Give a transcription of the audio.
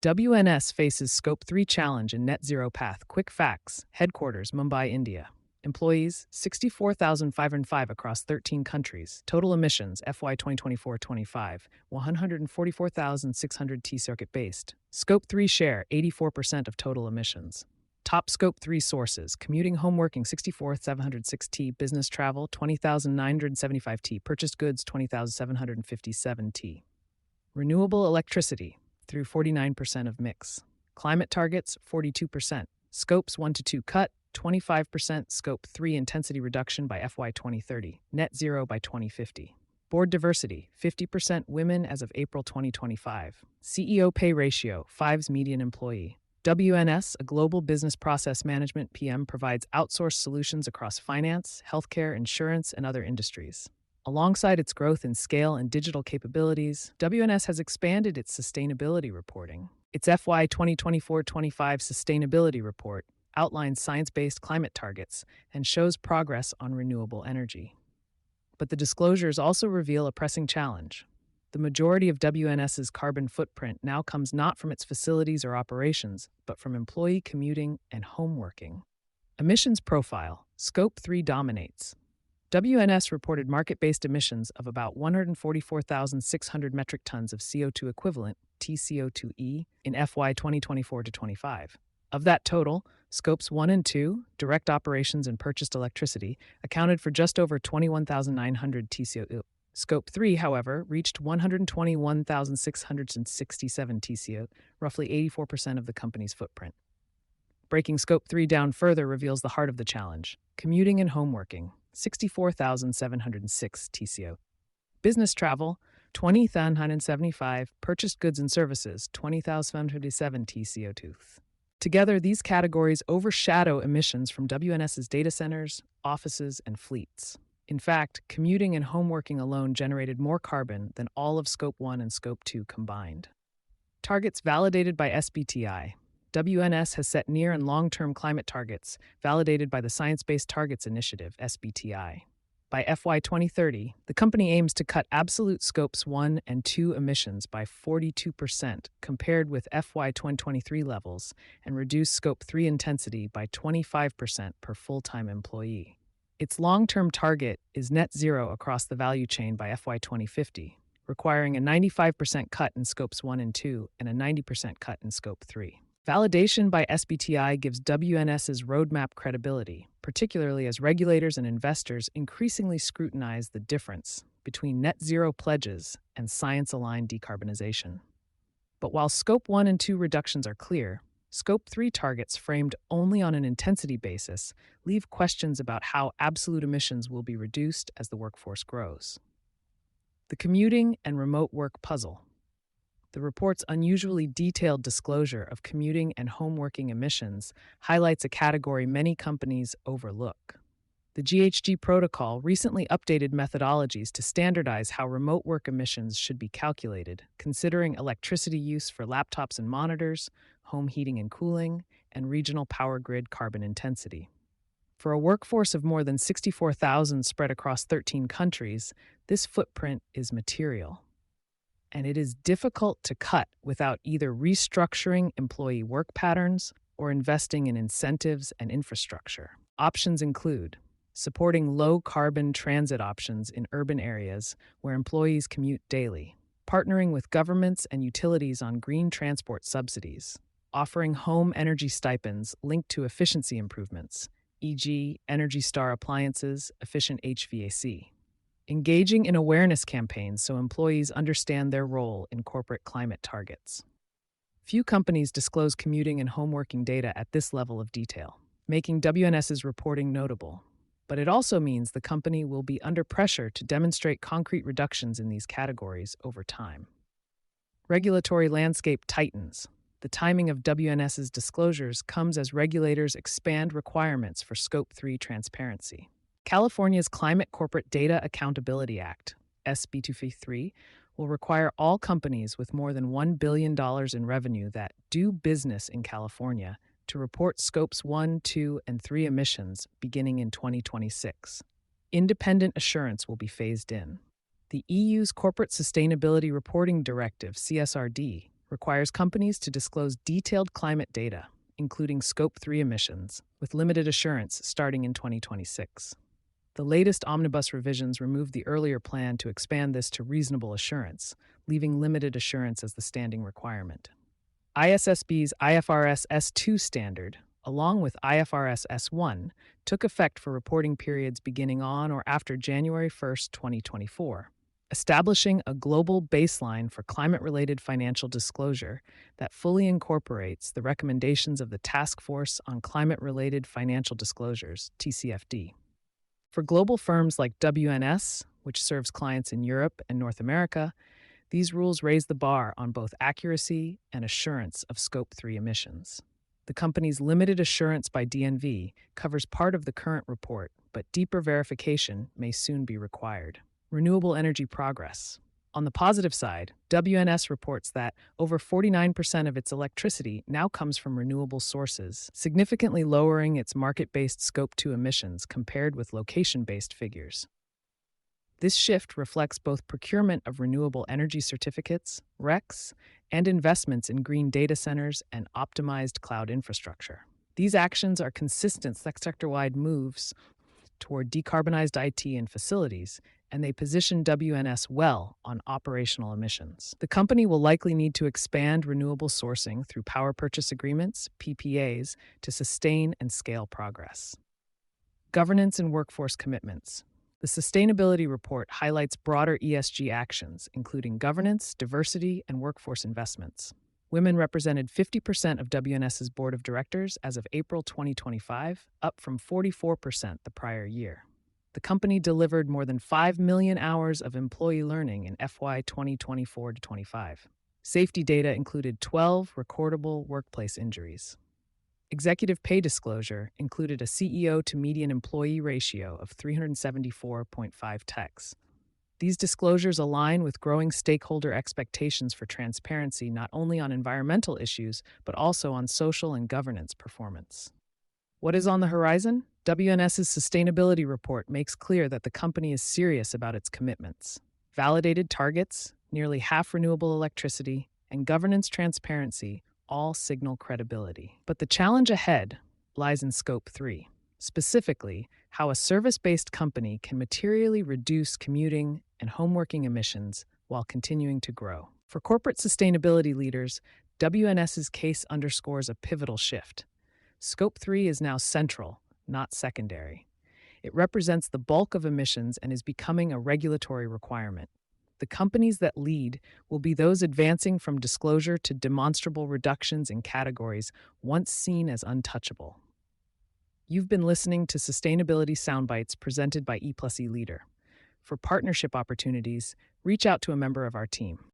WNS faces Scope 3 challenge in net zero path. Quick facts. Headquarters, Mumbai, India. Employees, 64,505 across 13 countries. Total emissions, FY 2024-25, 144,600 T-circuit based. Scope 3 share, 84% of total emissions. Top Scope 3 sources: commuting, home working, 64,706 T; business travel, 20,975 T; purchased goods, 20,757 T. Renewable electricity, through 49% of mix. Climate targets, 42%. Scopes 1 to 2 cut, 25%. Scope 3 intensity reduction by FY 2030. Net zero by 2050. Board diversity, 50% women as of April 2025. CEO pay ratio, 5's median employee. WNS, a global business process management PM, provides outsourced solutions across finance, healthcare, insurance, and other industries. Alongside its growth in scale and digital capabilities, WNS has expanded its sustainability reporting. Its FY 2024-25 sustainability report outlines science-based climate targets and shows progress on renewable energy. But the disclosures also reveal a pressing challenge. The majority of WNS's carbon footprint now comes not from its facilities or operations, but from employee commuting and home working. Emissions profile, Scope 3 dominates. WNS reported market-based emissions of about 144,600 metric tons of CO2 equivalent, TCO2e, in FY 2024-25. Of that total, Scopes 1 and 2, direct operations and purchased electricity, accounted for just over 21,900 TCO. Scope 3, however, reached 121,667 TCO, roughly 84% of the company's footprint. Breaking Scope 3 down further reveals the heart of the challenge: commuting and home working, 64,706 TCO. Business travel, 20,975. Purchased goods and services, 20,757 TCO2. Together, these categories overshadow emissions from WNS's data centers, offices, and fleets. In fact, commuting and home working alone generated more carbon than all of Scope 1 and Scope 2 combined. Targets validated by SBTi. WNS has set near and long-term climate targets validated by the Science-Based Targets Initiative, SBTi. By FY 2030, the company aims to cut absolute Scopes 1 and 2 emissions by 42% compared with FY 2023 levels and reduce Scope 3 intensity by 25% per full-time employee. Its long-term target is net zero across the value chain by FY 2050, requiring a 95% cut in Scopes 1 and 2 and a 90% cut in Scope 3. Validation by SBTi gives WNS's roadmap credibility, particularly as regulators and investors increasingly scrutinize the difference between net zero pledges and science-aligned decarbonization. But while Scope 1 and 2 reductions are clear, Scope 3 targets framed only on an intensity basis leave questions about how absolute emissions will be reduced as the workforce grows. The commuting and remote work puzzle. The report's unusually detailed disclosure of commuting and home working emissions highlights a category many companies overlook. The GHG protocol recently updated methodologies to standardize how remote work emissions should be calculated, considering electricity use for laptops and monitors, home heating and cooling, and regional power grid carbon intensity. For a workforce of more than 64,000 spread across 13 countries, this footprint is material. And it is difficult to cut without either restructuring employee work patterns or investing in incentives and infrastructure. Options include supporting low-carbon transit options in urban areas where employees commute daily, partnering with governments and utilities on green transport subsidies, offering home energy stipends linked to efficiency improvements, e.g., Energy Star appliances, efficient HVAC. Engaging in awareness campaigns so employees understand their role in corporate climate targets. Few companies disclose commuting and home working data at this level of detail, making WNS's reporting notable. But it also means the company will be under pressure to demonstrate concrete reductions in these categories over time. Regulatory landscape tightens. The timing of WNS's disclosures comes as regulators expand requirements for Scope 3 transparency. California's Climate Corporate Data Accountability Act, SB 253, will require all companies with more than $1 billion in revenue that do business in California to report Scopes 1, 2, and 3 emissions beginning in 2026. Independent assurance will be phased in. The EU's Corporate Sustainability Reporting Directive, CSRD, requires companies to disclose detailed climate data, including Scope 3 emissions, with limited assurance starting in 2026. The latest omnibus revisions remove the earlier plan to expand this to reasonable assurance, leaving limited assurance as the standing requirement. ISSB's IFRS S2 standard, along with IFRS S1, took effect for reporting periods beginning on or after January 1, 2024, establishing a global baseline for climate-related financial disclosure that fully incorporates the recommendations of the Task Force on Climate-Related Financial Disclosures, TCFD. For global firms like WNS, which serves clients in Europe and North America, these rules raise the bar on both accuracy and assurance of Scope 3 emissions. The company's limited assurance by DNV covers part of the current report, but deeper verification may soon be required. Renewable energy progress. On the positive side, WNS reports that over 49% of its electricity now comes from renewable sources, significantly lowering its market-based Scope 2 emissions compared with location-based figures. This shift reflects both procurement of renewable energy certificates, RECs, and investments in green data centers and optimized cloud infrastructure. These actions are consistent sector-wide moves toward decarbonized IT and facilities, and they position WNS well on operational emissions. The company will likely need to expand renewable sourcing through power purchase agreements, PPAs, to sustain and scale progress. Governance and workforce commitments. The sustainability report highlights broader ESG actions, including governance, diversity, and workforce investments. Women represented 50% of WNS's board of directors as of April 2025, up from 44% the prior year. The company delivered more than 5 million hours of employee learning in FY 2024-25. Safety data included 12 recordable workplace injuries. Executive pay disclosure included a CEO to median employee ratio of 374.5 techs. These disclosures align with growing stakeholder expectations for transparency not only on environmental issues, but also on social and governance performance. What is on the horizon? WNS's sustainability report makes clear that the company is serious about its commitments. Validated targets, nearly half renewable electricity, and governance transparency all signal credibility. But the challenge ahead lies in Scope 3, specifically how a service-based company can materially reduce commuting and homeworking emissions while continuing to grow. For corporate sustainability leaders, WNS's case underscores a pivotal shift. Scope 3 is now central, not secondary. It represents the bulk of emissions and is becoming a regulatory requirement. The companies that lead will be those advancing from disclosure to demonstrable reductions in categories once seen as untouchable. You've been listening to Sustainability Soundbites presented by E+E Leader. For partnership opportunities, reach out to a member of our team.